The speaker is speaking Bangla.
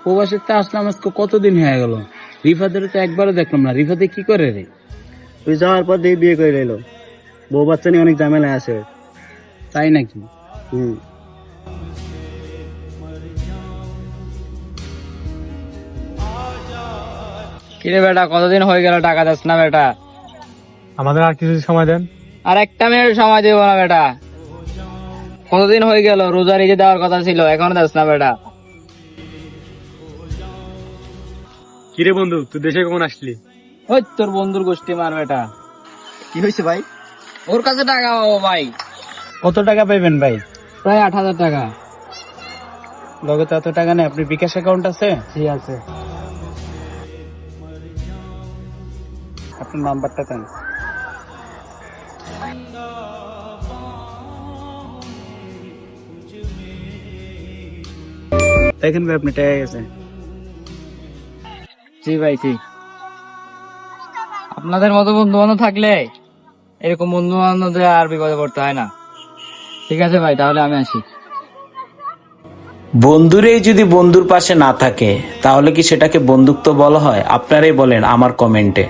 প্রবাসীতে আসলাম আজকে কতদিন হয়ে গেল। রিফাদের তো একবারও দেখলাম না। রিফাতে কি করে রে? তুই যাওয়ার পর দিয়ে বিয়ে করে এলো। বউ বাচ্চা নিয়ে অনেক ঝামেলা আছে। তাই নাকি? হুম। কিরে বেটা, কতদিন হয়ে গেল টাকা দিস না বেটা? আমাদের আর কিছু সময় দেন। আর একটা মিনিট সময় দেবো না বেটা। কতদিন হয়ে গেল, রোজার ঈদে দেওয়ার কথা ছিল, এখনো দিস না বেটা। কিরে বন্ধু, তুই দেশে কখন আসলি? ওই তোর বন্ধুর গোষ্ঠী মার বেটা। কি হয়েছে ভাই? ওর কাছে টাকা পাবো ভাই, কত টাকা পাইবেন ভাই? প্রায় 8,000 টাকা। লগে তো এত টাকা নেই। আপনি বিকাশ অ্যাকাউন্ট আছে? ঠিক আছে। আপনার নাম্বারটা দেন। দেখেন ভাই, আপনি টাকা গেছে। জি ভাই, ঠিক। আপনাদের মতো বন্ধু বান্ধব থাকলে এরকম বন্ধু বান্ধবদের আর বিপদে পড়তে হয় না। ঠিক আছে ভাই, তাহলে আমি আসি। বন্ধুরেই যদি বন্ধুর পাশে না থাকে তাহলে কি সেটাকে বন্ধুত্ব বলা হয়? আপনারাই বলেন আমার কমেন্টে।